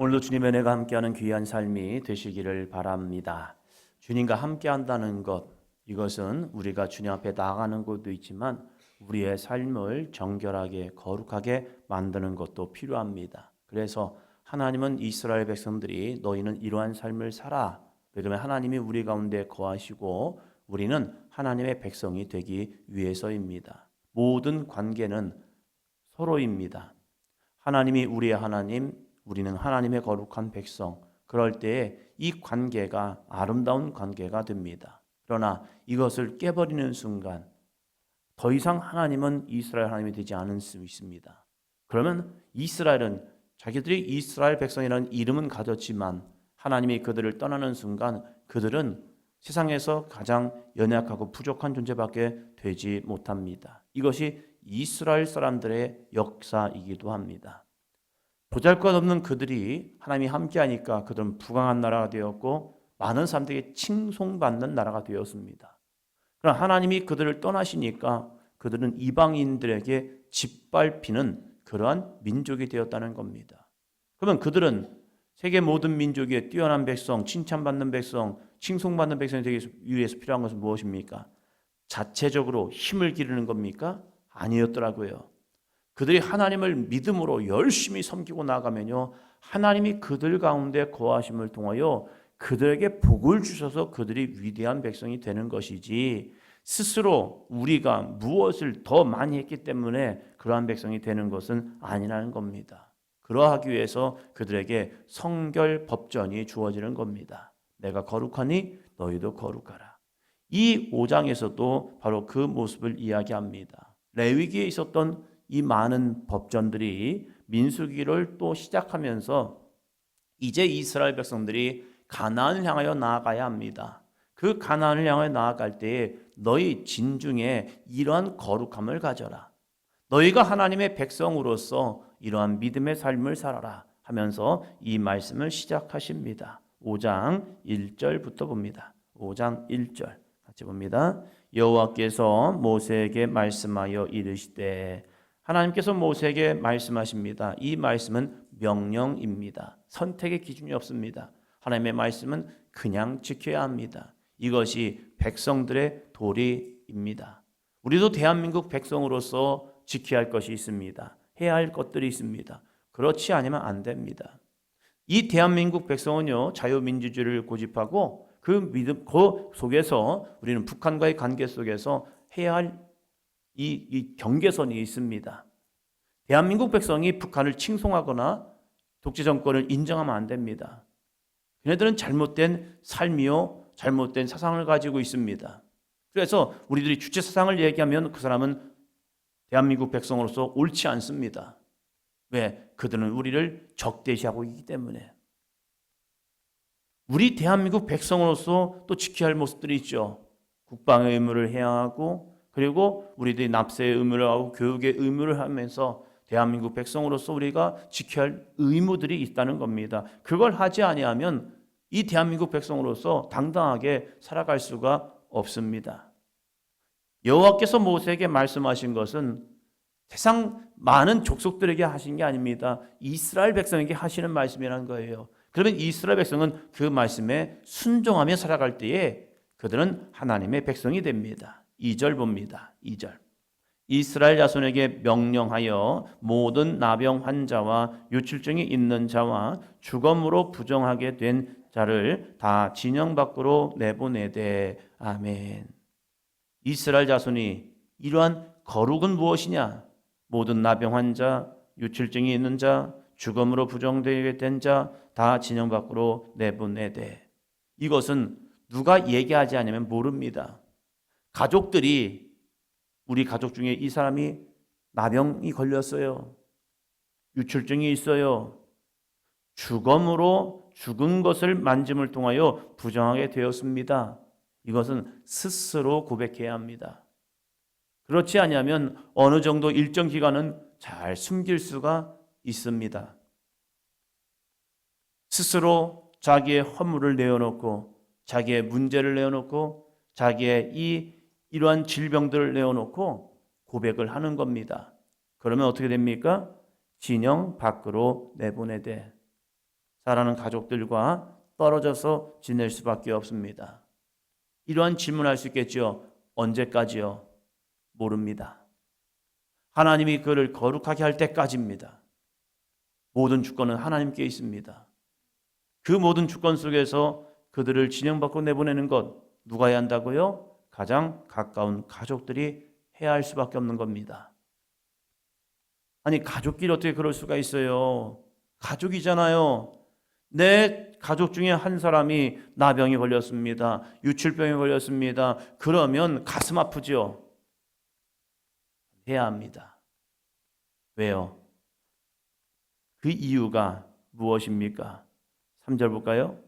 오늘도 주님의 은혜가 함께하는 귀한 삶이 되시기를 바랍니다. 주님과 함께한다는 것, 이것은 우리가 주님 앞에 나아가는 것도 있지만 우리의 삶을 정결하게 거룩하게 만드는 것도 필요합니다. 그래서 하나님은 이스라엘 백성들이 너희는 이러한 삶을 살아. 그러면 하나님이 우리 가운데 거하시고 우리는 하나님의 백성이 되기 위해서입니다. 모든 관계는 서로입니다. 하나님이 우리의 하나님, 우리는 하나님의 거룩한 백성. 그럴 때에 이 관계가 아름다운 관계가 됩니다. 그러나 이것을 깨버리는 순간 더 이상 하나님은 이스라엘 하나님이 되지 않을 수 있습니다. 그러면 이스라엘은 자기들이 이스라엘 백성이라는 이름은 가졌지만 하나님이 그들을 떠나는 순간 그들은 세상에서 가장 연약하고 부족한 존재밖에 되지 못합니다. 이것이 이스라엘 사람들의 역사이기도 합니다. 보잘것없는 그들이 하나님이 함께하니까 그들은 부강한 나라가 되었고 많은 사람들에게 칭송받는 나라가 되었습니다. 그러나 하나님이 그들을 떠나시니까 그들은 이방인들에게 짓밟히는 그러한 민족이 되었다는 겁니다. 그러면 그들은 세계 모든 민족의 뛰어난 백성, 칭찬받는 백성, 칭송받는 백성이 되기 위해서 필요한 것은 무엇입니까? 자체적으로 힘을 기르는 겁니까? 아니었더라고요. 그들이 하나님을 믿음으로 열심히 섬기고 나가면요, 하나님이 그들 가운데 거하심을 통하여 그들에게 복을 주셔서 그들이 위대한 백성이 되는 것이지, 스스로 우리가 무엇을 더 많이 했기 때문에 그러한 백성이 되는 것은 아니라는 겁니다. 그러하기 위해서 그들에게 성결 법전이 주어지는 겁니다. 내가 거룩하니 너희도 거룩하라. 이 5장에서도 바로 그 모습을 이야기합니다. 레위기에 있었던 이 많은 법전들이 민수기를 또 시작하면서 이제 이스라엘 백성들이 가나안을 향하여 나아가야 합니다. 그 가나안을 향하여 나아갈 때에 너희 진중에 이러한 거룩함을 가져라. 너희가 하나님의 백성으로서 이러한 믿음의 삶을 살아라 하면서 이 말씀을 시작하십니다. 5장 1절부터 봅니다. 5장 1절 같이 봅니다. 여호와께서 모세에게 말씀하여 이르시되, 하나님께서 모세에게 말씀하십니다. 이 말씀은 명령입니다. 선택의 기준이 없습니다. 하나님의 말씀은 그냥 지켜야 합니다. 이것이 백성들의 도리입니다. 우리도 대한민국 백성으로서 지켜야 할 것이 있습니다. 해야 할 것들이 있습니다. 그렇지 않으면 안 됩니다. 이 대한민국 백성은요, 자유민주주의를 고집하고 그 믿음, 그 속에서 우리는 북한과의 관계 속에서 해야 할 이 경계선이 있습니다. 대한민국 백성이 북한을 칭송하거나 독재 정권을 인정하면 안 됩니다. 그네들은 잘못된 삶이요, 잘못된 사상을 가지고 있습니다. 그래서 우리들이 주체 사상을 얘기하면 그 사람은 대한민국 백성으로서 옳지 않습니다. 왜? 그들은 우리를 적대시하고 있기 때문에. 우리 대한민국 백성으로서 또 지켜야 할 모습들이 있죠. 국방의 의무를 해야 하고, 그리고 우리들이 납세의 의무를 하고 교육의 의무를 하면서 대한민국 백성으로서 우리가 지켜야 할 의무들이 있다는 겁니다. 그걸 하지 아니하면 이 대한민국 백성으로서 당당하게 살아갈 수가 없습니다. 여호와께서 모세에게 말씀하신 것은 세상 많은 족속들에게 하신 게 아닙니다. 이스라엘 백성에게 하시는 말씀이라는 거예요. 그러면 이스라엘 백성은 그 말씀에 순종하며 살아갈 때에 그들은 하나님의 백성이 됩니다. 2절 봅니다. 2절. 이스라엘 자손에게 명령하여 모든 나병 환자와 유출증이 있는 자와 주검으로 부정하게 된 자를 다 진영 밖으로 내보내되. 아멘. 이스라엘 자손이 이러한 거룩은 무엇이냐? 모든 나병 환자, 유출증이 있는 자, 주검으로 부정되게 된 자 다 진영 밖으로 내보내되. 이것은 누가 얘기하지 않으면 모릅니다. 가족들이, 우리 가족 중에 이 사람이 나병이 걸렸어요. 유출증이 있어요. 주검으로 죽은 것을 만짐을 통하여 부정하게 되었습니다. 이것은 스스로 고백해야 합니다. 그렇지 않으면 어느 정도 일정 기간은 잘 숨길 수가 있습니다. 스스로 자기의 허물을 내어놓고 자기의 문제를 내어놓고 자기의 이러한 질병들을 내어놓고 고백을 하는 겁니다. 그러면 어떻게 됩니까? 진영 밖으로 내보내되. 사랑하는 가족들과 떨어져서 지낼 수밖에 없습니다. 이러한 질문할 수 있겠죠. 언제까지요? 모릅니다. 하나님이 그를 거룩하게 할 때까지입니다. 모든 주권은 하나님께 있습니다. 그 모든 주권 속에서 그들을 진영 밖으로 내보내는 것 누가 해야 한다고요? 가장 가까운 가족들이 해야 할 수밖에 없는 겁니다. 아니 가족끼리 어떻게 그럴 수가 있어요? 가족이잖아요. 내 가족 중에 한 사람이 나병이 걸렸습니다. 유출병이 걸렸습니다. 그러면 가슴 아프죠? 해야 합니다. 왜요? 그 이유가 무엇입니까? 3절 볼까요?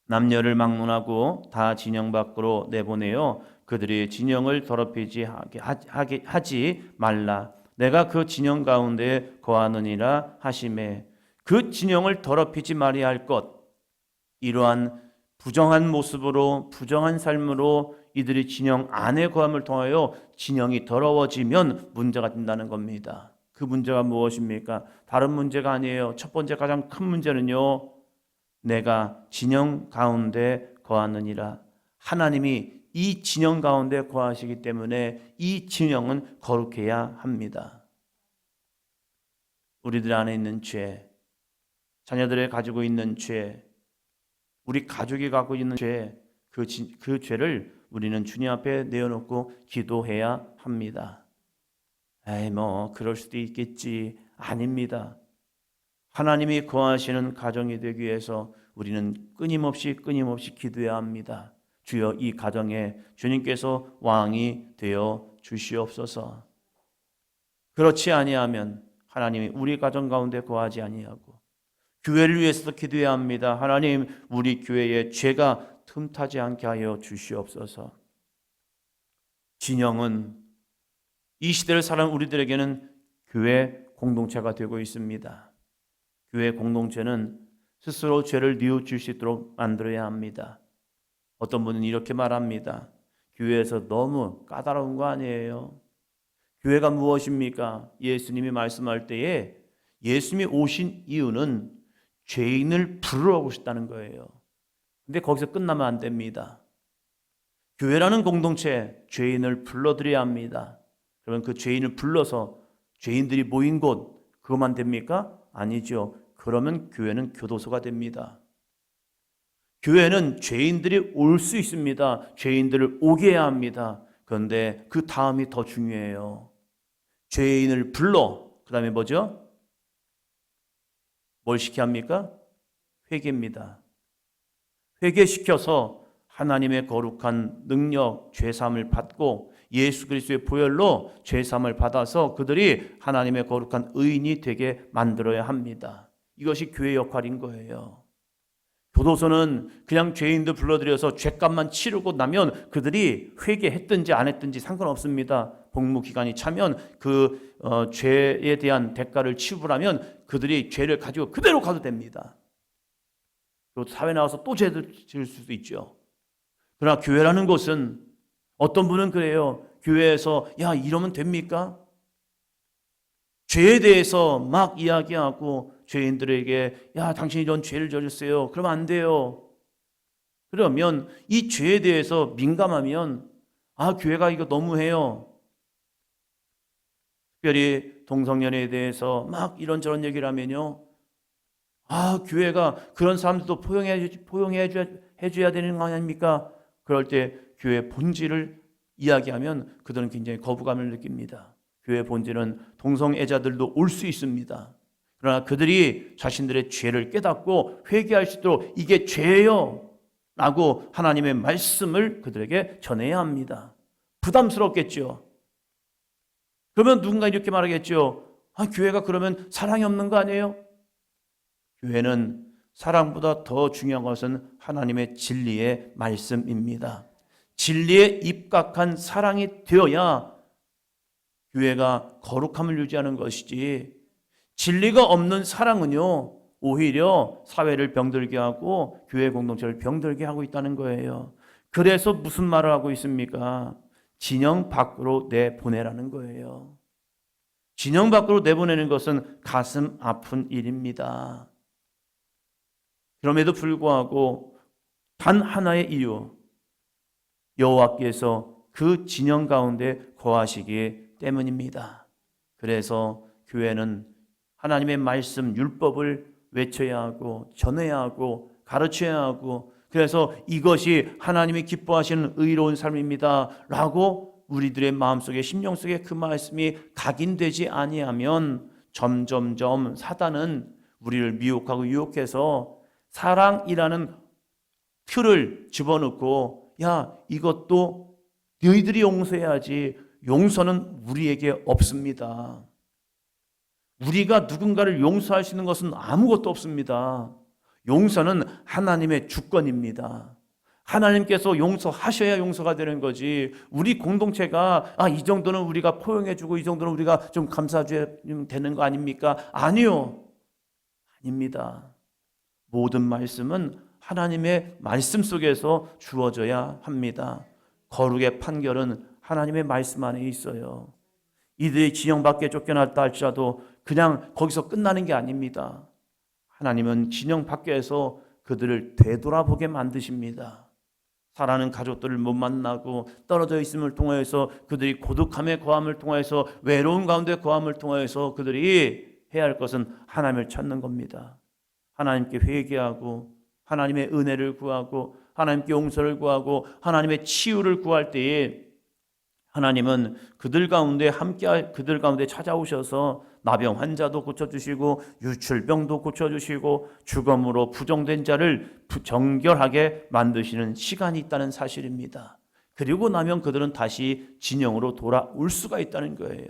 남녀를 막론하고 다 진영 밖으로 내보내어 그들이 진영을 더럽히지 하지 말라. 내가 그 진영 가운데 거하느니라 하시매. 그 진영을 더럽히지 말아야 할 것, 이러한 부정한 모습으로 부정한 삶으로 이들이 진영 안에 거함을 통하여 진영이 더러워지면 문제가 된다는 겁니다. 그 문제가 무엇입니까? 다른 문제가 아니에요. 첫 번째 가장 큰 문제는요, 내가 진영 가운데 거하느니라. 하나님이 이 진영 가운데 거하시기 때문에 이 진영은 거룩해야 합니다. 우리들 안에 있는 죄, 자녀들이 가지고 있는 죄, 우리 가족이 갖고 있는 죄, 그 죄를 우리는 주님 앞에 내어놓고 기도해야 합니다. 에이 그럴 수도 있겠지. 아닙니다. 하나님이 거하시는 가정이 되기 위해서 우리는 끊임없이 기도해야 합니다. 주여 이 가정에 주님께서 왕이 되어 주시옵소서. 그렇지 아니하면 하나님이 우리 가정 가운데 거하지 아니하고 교회를 위해서도 기도해야 합니다. 하나님 우리 교회에 죄가 틈타지 않게 하여 주시옵소서. 진영은 이 시대를 살아가는 우리들에게는 교회 공동체가 되고 있습니다. 교회 공동체는 스스로 죄를 뉘우칠 수 있도록 만들어야 합니다. 어떤 분은 이렇게 말합니다. 교회에서 너무 까다로운 거 아니에요? 교회가 무엇입니까? 예수님이 말씀할 때에 예수님이 오신 이유는 죄인을 부르러 오셨다는 거예요. 근데 거기서 끝나면 안 됩니다. 교회라는 공동체, 죄인을 불러들여야 합니다. 그러면 그 죄인을 불러서 죄인들이 모인 곳, 그것만 됩니까? 아니죠. 그러면 교회는 교도소가 됩니다. 교회는 죄인들이 올 수 있습니다. 죄인들을 오게 해야 합니다. 그런데 그 다음이 더 중요해요. 죄인을 불러, 그 다음에 뭐죠? 뭘 시켜야 합니까? 회개입니다. 회개시켜서 하나님의 거룩한 능력, 죄사함을 받고 예수 그리스도의 보혈로 죄사함을 받아서 그들이 하나님의 거룩한 의인이 되게 만들어야 합니다. 이것이 교회의 역할인 거예요. 교도소는 그냥 죄인들 불러들여서 죄값만 치르고 나면 그들이 회개했든지 안 했든지 상관없습니다. 복무기간이 차면 그 죄에 대한 대가를 치부하면 그들이 죄를 가지고 그대로 가도 됩니다. 그리고 사회 나와서 또 죄를 지을 수도 있죠. 그러나 교회라는 곳은 어떤 분은 그래요. 교회에서 야 이러면 됩니까? 죄에 대해서 막 이야기하고 죄인들에게 야 당신이 이런 죄를 저질렀어요. 그러면 안 돼요. 그러면 이 죄에 대해서 민감하면 아 교회가 이거 너무해요. 특별히 동성연애에 대해서 막 이런저런 얘기를 하면요. 아 교회가 그런 사람들도 포용해줘야 되는 거 아닙니까? 그럴 때 교회 본질을 이야기하면 그들은 굉장히 거부감을 느낍니다. 교회 본질은 동성애자들도 올 수 있습니다. 그러나 그들이 자신들의 죄를 깨닫고 회개할 수 있도록 이게 죄예요 라고 하나님의 말씀을 그들에게 전해야 합니다. 부담스럽겠죠. 그러면 누군가 이렇게 말하겠죠. 아, 교회가 그러면 사랑이 없는 거 아니에요? 교회는 사랑보다 더 중요한 것은 하나님의 진리의 말씀입니다. 진리에 입각한 사랑이 되어야 교회가 거룩함을 유지하는 것이지 진리가 없는 사랑은요 오히려 사회를 병들게 하고 교회 공동체를 병들게 하고 있다는 거예요. 그래서 무슨 말을 하고 있습니까? 진영 밖으로 내보내라는 거예요. 진영 밖으로 내보내는 것은 가슴 아픈 일입니다. 그럼에도 불구하고 단 하나의 이유, 여호와께서 그 진영 가운데 거하시기 때문입니다. 그래서 교회는 하나님의 말씀, 율법을 외쳐야 하고 전해야 하고 가르쳐야 하고, 그래서 이것이 하나님이 기뻐하시는 의로운 삶입니다 라고 우리들의 마음속에, 심령 속에 그 말씀이 각인되지 아니하면 점점점 사단은 우리를 미혹하고 유혹해서 사랑이라는 틀을 집어넣고, 야, 이것도 너희들이 용서해야지, 용서는 우리에게 없습니다. 우리가 누군가를 용서할 수 있는 것은 아무것도 없습니다. 용서는 하나님의 주권입니다. 하나님께서 용서하셔야 용서가 되는 거지, 우리 공동체가 이 정도는 우리가 포용해주고 이 정도는 우리가 좀 감사해줘야 되는 거 아닙니까? 아니요, 아닙니다. 모든 말씀은 하나님의 말씀 속에서 주어져야 합니다. 거룩의 판결은 하나님의 말씀 안에 있어요. 이들이 진영 밖에 쫓겨났다 할지라도 그냥 거기서 끝나는 게 아닙니다. 하나님은 진영 밖에서 그들을 되돌아보게 만드십니다. 사랑하는 가족들을 못 만나고 떨어져 있음을 통하여서, 그들이 고독함의 고함을 통하여서, 외로운 가운데 고함을 통하여서 그들이 해야 할 것은 하나님을 찾는 겁니다. 하나님께 회개하고 하나님의 은혜를 구하고 하나님께 용서를 구하고 하나님의 치유를 구할 때에 하나님은 그들 가운데 그들 가운데 찾아오셔서 나병 환자도 고쳐주시고 유출병도 고쳐주시고 죽음으로 부정된 자를 정결하게 만드시는 시간이 있다는 사실입니다. 그리고 나면 그들은 다시 진영으로 돌아올 수가 있다는 거예요.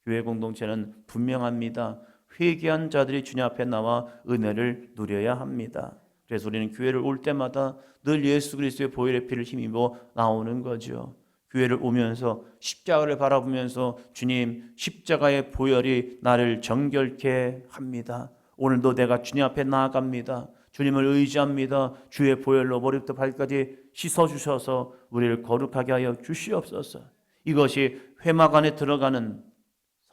교회 공동체는 분명합니다. 회개한 자들이 주님 앞에 나와 은혜를 누려야 합니다. 그래서 우리는 교회를 올 때마다 늘 예수 그리스도의 보혈의 피를 힘입어 나오는 거죠. 교회를 오면서 십자가를 바라보면서, 주님, 십자가의 보혈이 나를 정결케 합니다. 오늘도 내가 주님 앞에 나아갑니다. 주님을 의지합니다. 주의 보혈로 머리부터 발까지 씻어주셔서 우리를 거룩하게 하여 주시옵소서. 이것이 회막 안에 들어가는,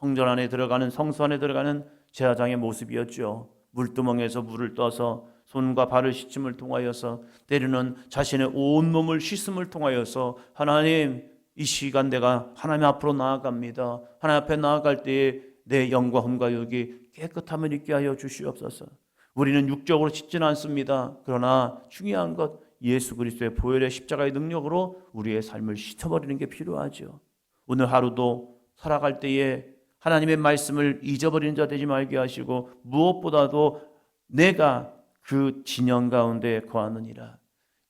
성전 안에 들어가는, 성소 안에 들어가는 제사장의 모습이었죠. 물두멍에서 물을 떠서 손과 발을 씻음을 통하여서, 때로는 자신의 온몸을 씻음을 통하여서, 하나님, 이 시간 내가 하나님 앞으로 나아갑니다. 하나님 앞에 나아갈 때에 내 영과 흠과 욕이 깨끗함을 입게 하여 주시옵소서. 우리는 육적으로 씻지는 않습니다. 그러나 중요한 것, 예수 그리스도의 보혈의 십자가의 능력으로 우리의 삶을 씻어버리는 게 필요하죠. 오늘 하루도 살아갈 때에 하나님의 말씀을 잊어버리는 자 되지 말게 하시고, 무엇보다도 내가 그 진영 가운데 거하느니라.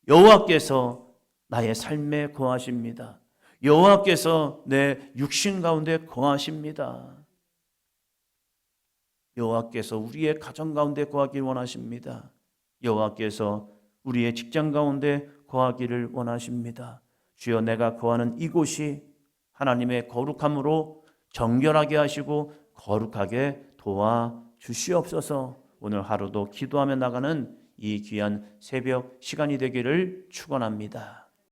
여호와께서 나의 삶에 거하십니다. 여호와께서 내 육신 가운데 거하십니다. 여호와께서 우리의 가정 가운데 거하길 원하십니다. 여호와께서 우리의 직장 가운데 거하기를 원하십니다. 주여, 내가 거하는 이곳이 하나님의 거룩함으로 정결하게 하시고 거룩하게 도와주시옵소서. 오늘 하루도 기도하며 나가는 이 귀한 새벽 시간이 되기를 축원합니다.